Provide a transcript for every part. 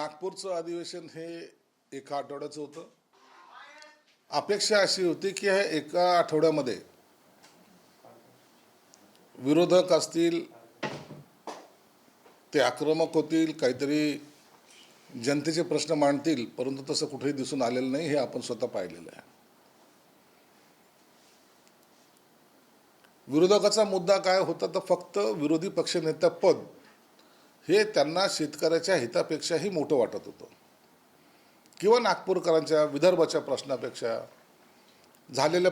नागपूरचं अधिवेशन हे एका आठवड्याचं होतं. अपेक्षा अशी होती की ह्या एका आठवड्यामध्ये विरोधक असतील ते आक्रमक होतील, काहीतरी जनतेचे प्रश्न मांडतील, परंतु तसं कुठेही दिसून आलेलं नाही. हे आपण स्वतः पाहिलेलं आहे. विरोधकाचा मुद्दा काय होता तर फक्त विरोधी पक्षनेता पद हे त्यांना शेतकऱ्याच्या हितापेक्षाही मोठं वाटत होतं, किंवा नागपूरकरांच्या विदर्भाच्या प्रश्नापेक्षा, झालेल्या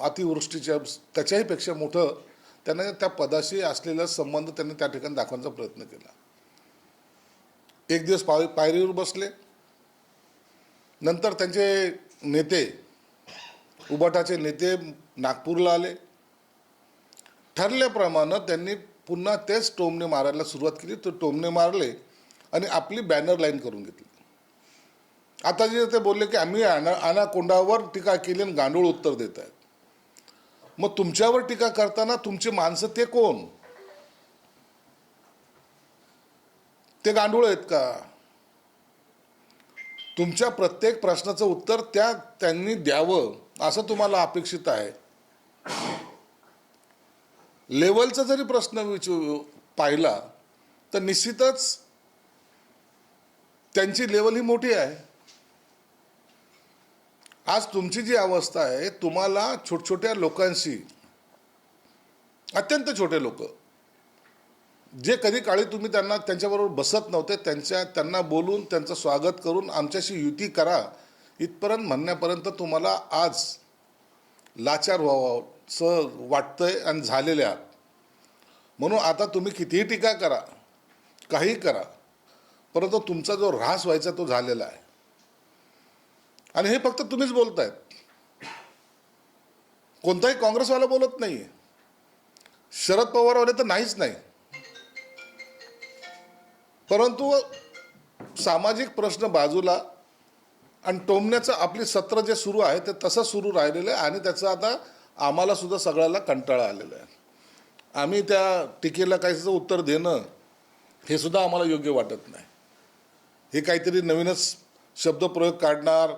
अतिवृष्टीच्या त्याच्याही पेक्षा मोठं त्यांना त्या पदाशी असलेला संबंध त्यांनी त्या ठिकाणी दाखवण्याचा प्रयत्न केला. एक दिवस पायरीवर बसले, नंतर त्यांचे नेते, उबाटाचे नेते नागपूरला आले. ठरल्याप्रमाणे त्यांनी पुन्हा तेच टोमणे मारायला सुरुवात केली. तो टोमणे मारले आणि आपली बॅनर लाईन करून घेतली. आता जे ते बोलले की आम्ही अनाकोंडावर टीका केली आणि गांडूळ उत्तर देत आहेत. मग तुमच्यावर टीका करताना तुमची माणसं ते कोण? ते गांडूळ आहेत का? तुमच्या प्रत्येक प्रश्नाचं उत्तर त्यांनी द्यावं असं तुम्हाला अपेक्षित आहे. लेवलचा जरी प्रश्न पाहिला तर निश्चितच त्यांची लेवल ही मोठी आहे. आज तुमची जी अवस्था आहे, तुम्हाला छोट्या लोकांशी, अत्यंत छोटे लोक जे कधी काळी तुम्ही त्यांच्याबरोबर बसत नव्हते, त्यांना बोलून त्यांचं स्वागत करून आमच्याशी युती करा इथपर्यंत म्हणण्यापर्यंत तुम्हाला आज लाचार व्हावंसं वाटतंय आणि झालेले आहात. म्हणून आता तुम्ही कितीही टीका करा, काही करा, परंतु तुमचा जो ऱ्हास व्हायचा तो झालेला आहे. आणि हे फक्त तुम्हीच बोलतायत, कोणताही काँग्रेसवाला बोलत नाहीये, शरद पवारवाले तर नाहीच नाही. परंतु सामाजिक प्रश्न बाजूला आणि टोमण्याचं आपली सत्र जे सुरू आहे ते तसं सुरू राहिलेलं आहे. आणि त्याचं आता आम्हाला सुद्धा सगळ्याला कंटाळा आलेला आहे. आम्ही त्या टीकेला काहीचं उत्तर देणं हे सुद्धा आम्हाला योग्य वाटत नाही. हे काहीतरी नवीनच शब्दप्रयोग काढणार,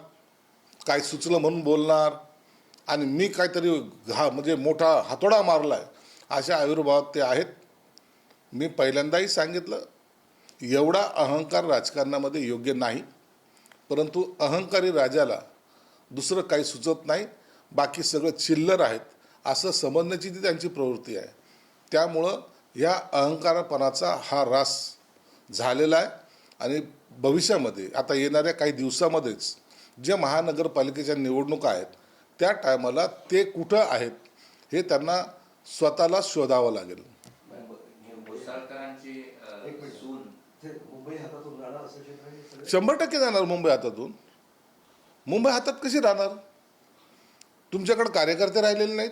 काय सुचलं म्हणून बोलणार आणि मी काहीतरी म्हणजे मोठा हातोडा मारलाय अशा आविर्भावात ते आहेत. मी पहिल्यांदाही सांगितलं, एवढा अहंकार राजकारणामध्ये योग्य नाही. परंतु अहंकारी राजाला दुसरं काही सुचत नाही, बाकी सगळं चिल्लर आहेत असं समजण्याची ती त्यांची प्रवृत्ती आहे. त्यामुळं या अहंकारपणाचा हा ऱ्हास झालेला आहे. आणि भविष्यामध्ये आता येणाऱ्या काही दिवसामध्येच जे महानगरपालिकेच्या निवडणुका आहेत त्या टायमाला ते कुठं आहेत हे त्यांना स्वतःला शोधावं लागेल. शंभर टक्के जाणार मुंबई हातातून. मुंबई हातात कशी राहणार? तुमच्याकडे कार्यकर्ते राहिलेले नाहीत,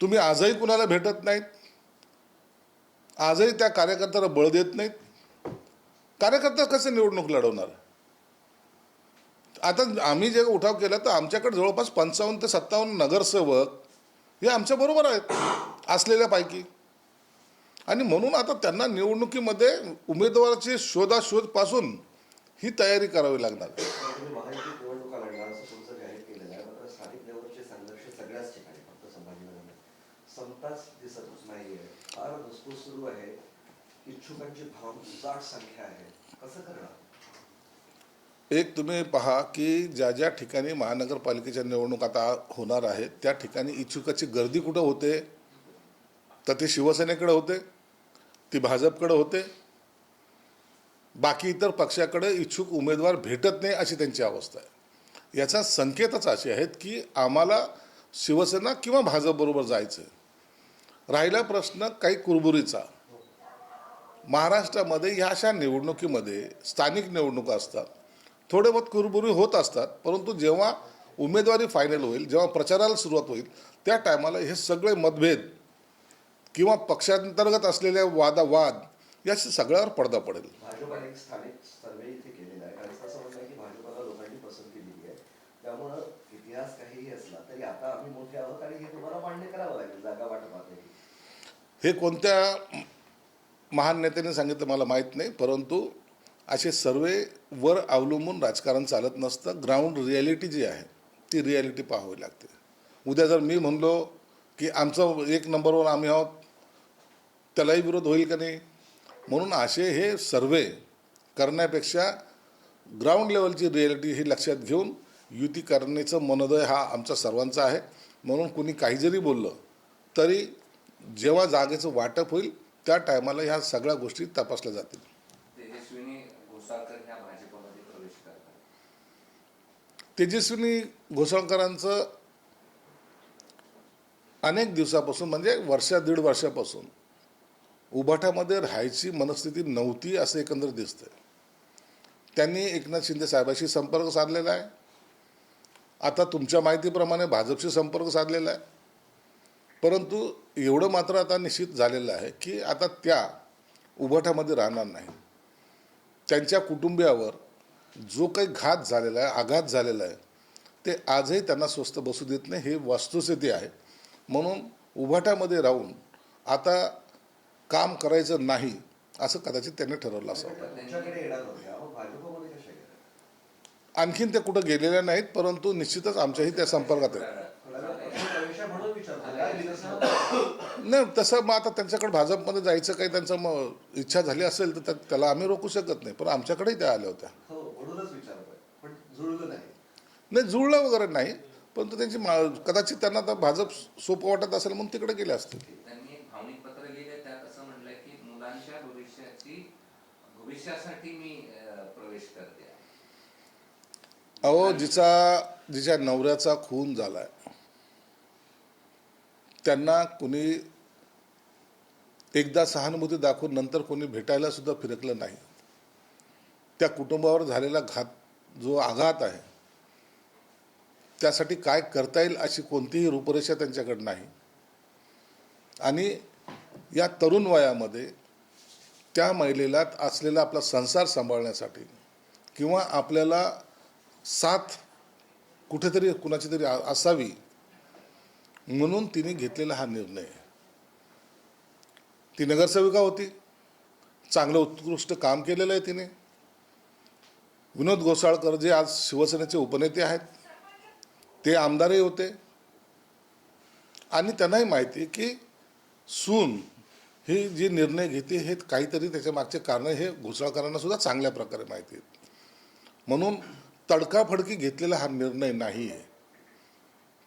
तुम्ही आजही कुणाला भेटत नाहीत, आजही त्या कार्यकर्त्याला बळ देत नाहीत. कार्यकर्ता कसे निवडणूक लढवणार? आता आम्ही जे उठाव केला तर आमच्याकडे जवळपास 55 ते 57 नगरसेवक हे आमच्या बरोबर आहेत असलेल्यापैकी. आणि म्हणून आता त्यांना निवडणुकीमध्ये उमेदवाराची शोधाशोध पासून ही तयारी करावी लागणार. एक तुम्ही पहा की ज्या ठिकाणी महानगरपालिकेच्या निवडणूक आता होणार आहेत त्या ठिकाणी इच्छुकाची गर्दी कुठं होते तर ते शिवसेनेकडे होते, ती भाजपकडे होते, बाकी इतर पक्षाकडे इच्छुक उमेदवार भेटत नाही अशी त्यांची अवस्था आहे. याचा संकेतच असे आहेत की आम्हाला शिवसेना किंवा भाजपबरोबर जायचं. राहिला प्रश्न काही कुरबुरीचा. महाराष्ट्रामध्ये ह्या अशा निवडणुकीमध्ये स्थानिक निवडणुका असतात, थोडे बहुत कुरबुरी होत असतात, परंतु जेव्हा उमेदवारी फायनल होईल, जेव्हा प्रचाराला सुरुवात होईल त्या टायमाला हे सगळे मतभेद किंवा पक्षांतर्गत असलेले वादावाद या सगळ्यावर पडदा पडेल. भाजपाने एक स्थानिक सर्वे इथे केलेला आहे आणि असं म्हणतं की भाजपाला लोकांनी पसंती दिली आहे, त्यामुळं इतिहास काहीही असला तरी आता आम्ही मोठे आहोत आणि हे तुम्हाला मान्य करावं लागेल जागा वाटपातही. हे कोणत्या महान नेत्याने सांगितलं मला माहीत नाही, परंतु असे सर्वेवर अवलंबून राजकारण चालत नसतं. ग्राउंड रिॲलिटी जी आहे ती रिॲलिटी पाहावी लागते. उद्या जर मी म्हणलो की आमचं 1 नंबरवर आम्ही आहोत, त्यालाही विरोध होईल का नाही? म्हणून असे हे सर्वे करण्यापेक्षा ग्राउंड लेवलची रिॲलिटी ही लक्षात घेऊन युती करण्याचं मनोदय हा आमचा सर्वांचा आहे. म्हणून कोणी काही जरी बोललं तरी जेव्हा जागेचं वाटप होईल त्या टायमाला ह्या सगळ्या गोष्टी तपासल्या जातील. तेजस्विनी घोसाळकर ह्या भाजपमध्ये प्रवेश करतात. तेजस्विनी घोसाळकरांचं अनेक दिवसापासून म्हणजे दीड वर्षापासून उभाठामध्ये राहायची मनस्थिती नव्हती असं एकंदर दिसतंय. त्यांनी एकनाथ शिंदे साहेबांशी संपर्क साधलेला आहे. आता तुमच्या माहितीप्रमाणे भाजपशी संपर्क साधलेला आहे. परंतु एवढं मात्र आता निश्चित झालेलं आहे की आता त्या उभाठामध्ये राहणार नाही. त्यांच्या कुटुंबियावर जो काही घात झालेला आहे, आघात झालेला आहे, ते आजही त्यांना स्वस्थ बसू देत नाही. हे वस्तुस्थिती आहे. म्हणून उभाठामध्ये राहून आता काम करायचं नाही असं कदाचित त्यांनी ठरवलं असावं. तुमच्याकडे येणार होत्या मग भाजपमध्ये कशा गेल्या? आणखीन ते कुठं गेलेले नाहीत, परंतु निश्चितच आमच्याही त्या संपर्कात आहेत. प्रवेश म्हणून विचारतो काय विधानसभा नाही तसं मग आता त्यांच्याकडे भाजपमध्ये जायचं काही त्यांचं इच्छा झाली असेल तर त्याला आम्ही रोखू शकत नाही. पण आमच्याकडेही त्या आल्या होत्या. हो म्हणूनच विचारतोय पण जुळलं नाही. नाही जुळलं वगैरे नाही, परंतु त्यांची कदाचित त्यांना आता भाजप सोपं वाटत असेल म्हणून तिकडे गेले असतील. त्यांनी एक भावनिक पत्र लिहिले, त्यात असं म्हटलंय की मुलांच्या भविष्यासाठी मी प्रवेश करते. अहो जिच्या नवऱ्याचा खून झालाय त्यांना कुणी एकदा सहानुभूती दाखवून नंतर कोणी भेटायला सुद्धा फिरकलं नाही. त्या कुटुंबावर झालेला जो आघात आहे त्यासाठी काय करता येईल अशी कोणतीही रूपरेषा त्यांच्याकडे नाही. आणि या तरुण वयामध्ये त्या महिलेला असलेला आपला संसार सांभाळण्यासाठी किंवा आपल्याला साथ कुठेतरी कुणाची तरी असावी म्हणून तिने घेतलेला हा निर्णय. ती नगरसेविका होती, चांगलं उत्कृष्ट काम केलेलं आहे तिने. विनोद घोसाळकर जे आज शिवसेनेचे उपनेते आहेत ते आमदारही होते आणि त्यांनाही माहिती की सून ही जी निर्णय घेते हे काहीतरी त्याच्या मागचे कारण हे घोसाळकरांना सुद्धा चांगल्या प्रकारे माहिती आहेत. म्हणून तडकाफडकी घेतलेला हा निर्णय नाही आहे.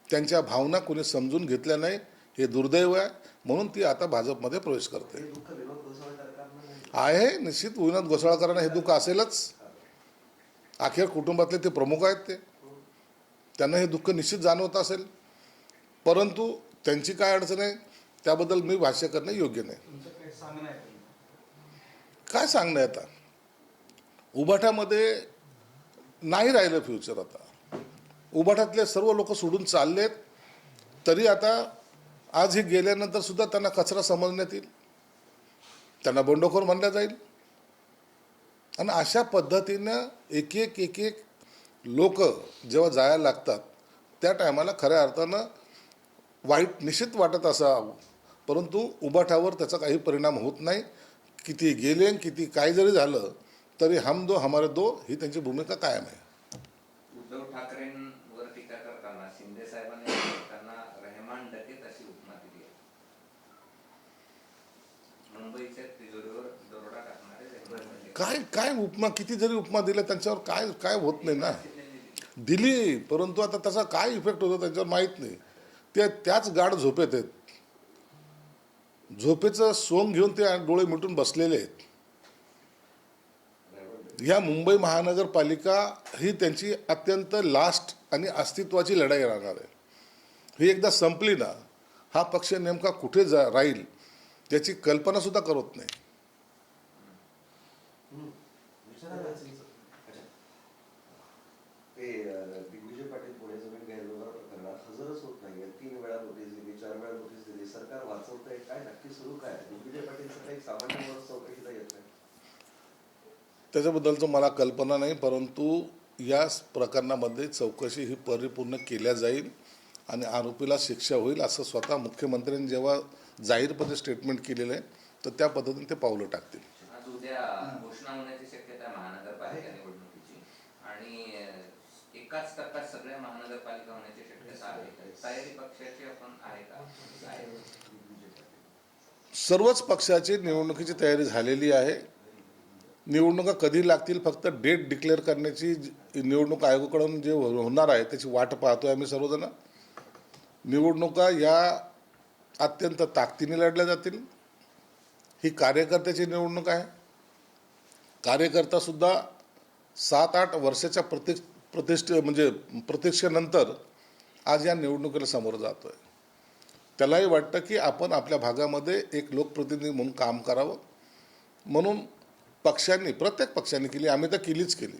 त्यांच्या भावना कोणी समजून घेतल्या नाही, हे दुर्दैव आहे. म्हणून ती आता भाजपमध्ये प्रवेश करते. हे दुःख विनोद घोसाळकरांना नाही. आहे निश्चित विनोद घोसाळकरांना हे दुःख असेलच. अखेर कुटुंबातले ते प्रमुख आहेत, त्यांना हे दुःख निश्चित जाणवत असेल. परंतु त्यांची काय अडचण आहे त्याबद्दल मी भाष्य करणं योग्य नाही. काय सांगणं आहे आता? उभाठामध्ये नाही राहिलं फ्युचर. आता उभाठातले सर्व लोक सोडून चाललेत, तरी आता आज हे गेल्यानंतर सुद्धा त्यांना कचरा समजण्यात येईल, त्यांना बंडखोर म्हणलं जाईल. आणि अशा पद्धतीनं एक एक लोक जेव्हा जायला लागतात त्या टायमाला खऱ्या अर्थानं वाईट निश्चित वाटत असावं, परंतु उभाठावर त्याचा काही परिणाम होत नाही. किती गेले किती काय जरी झालं तरी हम दो हमारे दो ही त्यांची भूमिका कायम आहे. उद्धव ठाकरेंवर टीका करताना शिंदे साहेबांनी त्यांना रहमान डकेत अशी उपमा दिली आहे. मुंबईच्या तिजोरीवर दरोडा टाकणारे रहमान डकेत. काय काय उपमा किती जरी उपमा दिल्या त्यांच्यावर काय काय होत नाही ना. दिली, परंतु आता त्याचा काय इफेक्ट होतो त्यांच्यावर माहीत नाही. त्याच गाढ झोपेत आहेत. झोपेचं सोंग घेऊन ते डोळे मिटून बसलेले आहेत. या मुंबई महानगरपालिका ही त्यांची अत्यंत लास्ट आणि अस्तित्वाची लढाई राहणार आहे. ही एकदा संपली ना, हा पक्ष नेमका कुठे राहील याची कल्पना सुद्धा करत नाही. ते दिग्विजय पाटील पुणे जमीन गैरव्यवहार प्रकरणात हजरच होत नाहीये. 3 वेळा नोटीस दिली, 4 वेळा नोटीस दिली. सरकार वाचवतंय काय? नक्की सुरू काय? दिग्विजय पाटीलचं काही सामान्य माणूस चौकशीला येत नाही. त्याच्याबद्दलचं मला कल्पना नाही, परंतु या प्रकरणामध्ये चौकशी ही परिपूर्ण केल्या जाईल आणि आरोपीला शिक्षा होईल असं स्वतः मुख्यमंत्र्यांनी जेव्हा जाहीरपणे स्टेटमेंट केलेलं आहे तर त्या पद्धतीने ते पावलं टाकतील. आज उद्या घोषणा होण्याची शक्यता आहे एकाच टप्प्यात सगळ्या महानगरपालिका होण्याची शक्यता आहे. तयारी पक्षाची आपण आहे का? आहे. सर्वच पक्षाची निवडणुकीची तयारी झालेली आहे. निवडणुका कधी लागतील फक्त डेट डिक्लेअर करण्याची निवडणूक आयोगाकडून जे होणार आहे त्याची वाट पाहतोय आम्ही सर्वजण. निवडणुका या अत्यंत ताकदीने लढल्या जातील. ही कार्यकर्त्याची निवडणूक आहे. कार्यकर्तासुद्धा 7-8 वर्षाच्या प्रतीक्षेनंतर आज या निवडणुकीला सामोरं जातोय. त्यालाही वाटतं की आपण आपल्या भागामध्ये एक लोकप्रतिनिधी म्हणून काम करावं. म्हणून पक्षांनी, प्रत्येक पक्षांनी केली, आम्ही तर केलीच केली.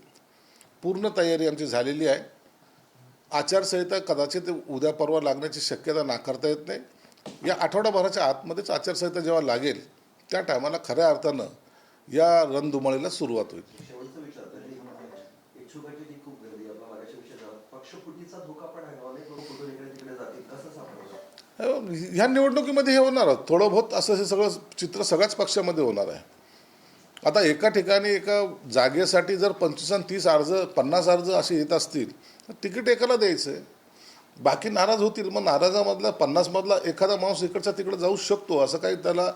पूर्ण तयारी आमची झालेली आहे. आचारसंहिता कदाचित उद्या परवा लागण्याची शक्यता नाकारता येत नाही. या आठवडाभराच्या आतमध्येच आचारसंहिता जेव्हा लागेल त्या टायमाला खऱ्या अर्थानं या रणधुमाळीला सुरुवात होईल. शेवटचं विचारतो, इच्छुकाची जी खूप गर्दी आपला मागाशी विषय झाला, पक्षफुटीचा धोका पण आहे. अनेक लोक कुठून इकडे तिकडे जातील, कसं सांभाळायचं? ह्या निवडणुकीमध्ये हे होणार थोडं बहुत असं हे सगळं चित्र सगळ्याच पक्षामध्ये होणार आहे. आता एका ठिकाणी एका जागेसाठी जर 25 आणि 30 अर्ज, 50 अर्ज असे येत असतील तर तिकीट एकाला द्यायचं आहे. बाकी नाराज होतील. मग नाराजामधला 50मधला एखादा माणूस इकडचा तिकडे जाऊ शकतो. असं काही त्याला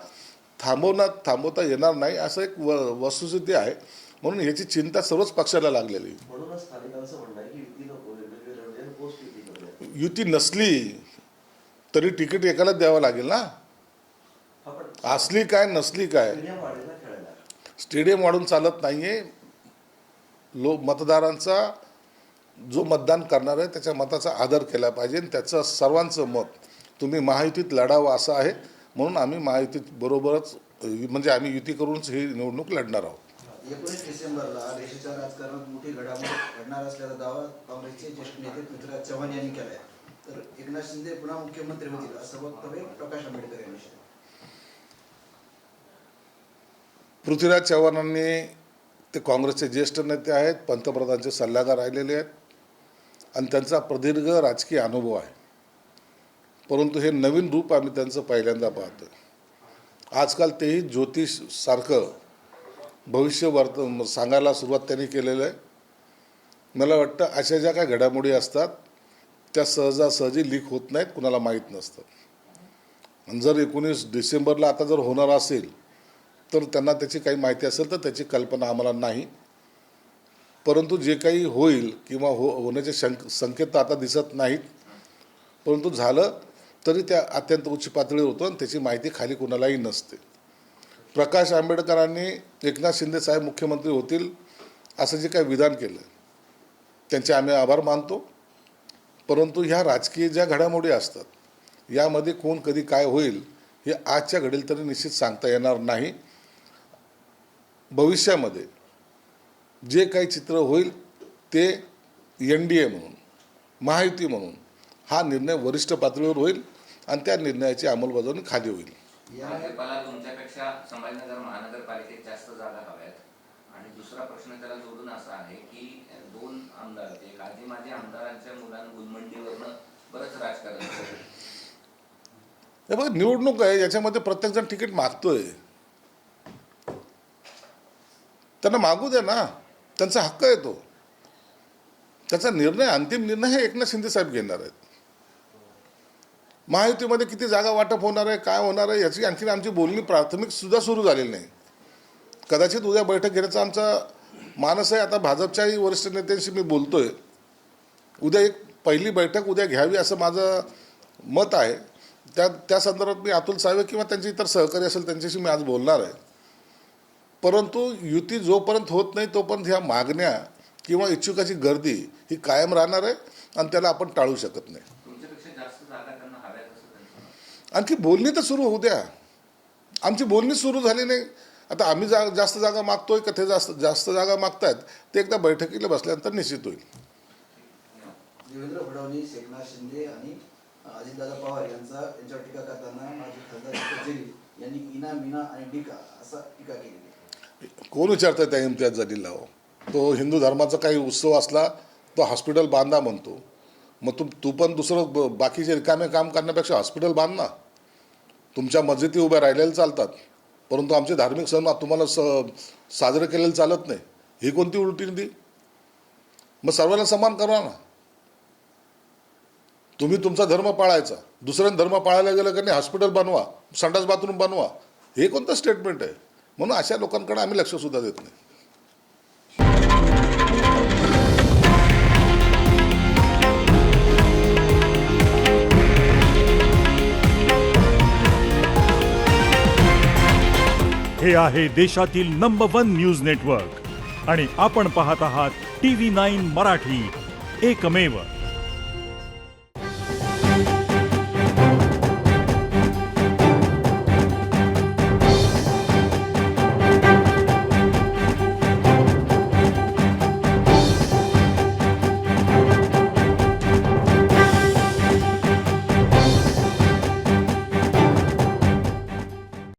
थांबवता येणार नाही. असं एक वस्तुस्थिती आहे. म्हणून याची चिंता सर्वच पक्षाला लागलेली. म्हणूनच स्थानिकांचं म्हणणं आहे की युती नको, वेगवेगळे लढले, पोस्ट युती करूया. युती नसली तरी तिकीट एकाला द्यावं लागेल ना. आपण असली काय नसली काय, स्टेडियम वाढेल ना खेळायला. स्टेडियम वाढून चालत नाहीये. मतदारांचा जो मतदान करणार आहे त्याच्या मताचा आदर केला पाहिजे. त्याचं सर्वांचं मत तुम्ही महायुतीत लढावं असं आहे. म्हणून आम्ही महायुतीत बरोबरच म्हणजे आम्ही युती करूनच ही निवडणूक लढणार आहोत. 19 डिसेंबरला देशाच्या राजकारणात मोठी घडामोड घडणार असल्याचा दावा काँग्रेसचे ज्येष्ठ नेते पृथ्वीराज चव्हाण यांनी केला आहे. तर एकनाथ शिंदे पुन्हा मुख्यमंत्री होतील असं वक्तव्य प्रकाश आंबेडकर यांनी केलं. पृथ्वीराज चव्हाणांनी, ते काँग्रेसचे ज्येष्ठ नेते आहेत, पंतप्रधानांचे सल्लागार राहिलेले आहेत आणि त्यांचा प्रदीर्घ राजकीय अनुभव आहे. परंतु हे नवीन रूप आम्ही त्यांचं पहिल्यांदा पाहतोय. आजकाल तेही ज्योतिषसारखं भविष्य सांगायला सुरुवात त्यांनी केलेलं आहे. मला वाटतं अशा ज्या काही घडामोडी असतात त्या सहजासहजी लीक होत नाहीत, कुणाला माहीत नसतात. आणि जर 19 डिसेंबरला आता जर होणार असेल तर त्यांना त्याची काही माहिती असेल तर त्याची कल्पना आम्हाला नाही. परंतु जे काही होईल किंवा होण्याचे संकेत आता दिसत नाहीत. परंतु झालं तरी त्या अत्यंत उच्च पातळीवर होतं आणि त्याची माहिती खाली कुणालाही नसते. प्रकाश आंबेडकरांनी एकनाथ शिंदे साहेब मुख्यमंत्री होतील असं जे काही विधान केलं त्यांचे आम्ही आभार मानतो. परंतु ह्या राजकीय ज्या घडामोडी असतात यामध्ये कोण कधी काय होईल हे आजच्या घडीला तरी निश्चित सांगता येणार नाही. भविष्यामध्ये जे काही चित्र होईल ते NDA म्हणून, महायुती म्हणून हा निर्णय वरिष्ठ पातळीवर होईल आणि त्या निर्णयाची अंमलबजावणी खाली होईल. भाजपाला तुमच्यापेक्षा संभाजीनगर महानगरपालिकेत जास्त जागा हव्यात. आणि दुसरा प्रश्न त्याला जोडून असा आहे की 2 आमदार, एक आधी माजी आमदारांच्या मुलांना गुलमंडीवरनं बरंच राजकारण झालं. हे बघा, निवडणूक आहे, याच्यामध्ये प्रत्येकजण तिकीट मागतोय. त्यांना मागू द्या ना, त्यांचा हक्क आहे तो. त्याचा निर्णय, अंतिम निर्णय हे एकनाथ शिंदे साहेब घेणार आहेत. महायुतीमध्ये किती जागा वाटप होणार आहे, काय होणार आहे याची आणखी आमची बोलणी प्राथमिक सुद्धा सुरू झालेली नाही. कदाचित उद्या बैठक घेण्याचा आमचा मानस आहे. आता भाजपच्याही वरिष्ठ नेत्यांशी मी बोलतोय. उद्या एक पहिली बैठक उद्या घ्यावी असं माझं मत आहे. त्या संदर्भात मी अतुल सावे किंवा त्यांचे इतर सहकारी असेल त्यांच्याशी मी आज बोलणार आहे. परंतु युती जोपर्यंत होत नाही तोपर्यंत ह्या मागण्या किंवा इच्छुकाची गर्दी ही कायम राहणार आहे आणि त्याला आपण टाळू शकत नाही. तुमच्यापेक्षा जास्त जागा त्यांना हव्यात असं त्यांचं मत. आणखी बोलणी तर सुरू होऊ द्या. आमची बोलणी सुरू झाली नाही. आता आम्ही जास्त जागा मागतोय का ते जास्त जागा मागतायत ते एकदा बैठकीला बसल्यानंतर निश्चित होईल. देवेंद्र फडणवीस, एकनाथ शिंदे आणि अजितदादा पवार यांच्यावर टीका करताना माजी खासदार दीपक जलील यांनी इना, मीना आणि डिका असा टीका केली. कोण विचारतंय त्या इम्तियाज जलीलला? तो हिंदू धर्माचा काही उत्सव असला तो हॉस्पिटल बांधा म्हणतो. मग तू पण दुसरं बाकीचे रिकामे काम करण्यापेक्षा हॉस्पिटल बांध ना. तुमच्या मस्जिदी उभ्या राहिलेल्या चालतात परंतु आमचे धार्मिक सण तुम्हाला साजरे केलेले चालत नाही. ही कोणती उलटी नीती? मग सर्वांना समान करा ना. तुम्ही तुमचा धर्म पाळायचा, दुसऱ्याने धर्म पाळायला गेलं की नाही हॉस्पिटल बनवा, संडास बाथरूम बनवा, हे कोणतं स्टेटमेंट आहे? म्हणून अशा लोकांकडे आम्ही लक्षसुद्धा देत नाही. हे आहे देशातील नंबर 1 न्यूज नेटवर्क आणि आपण पाहत आहात TV9 मराठी, एकमेव.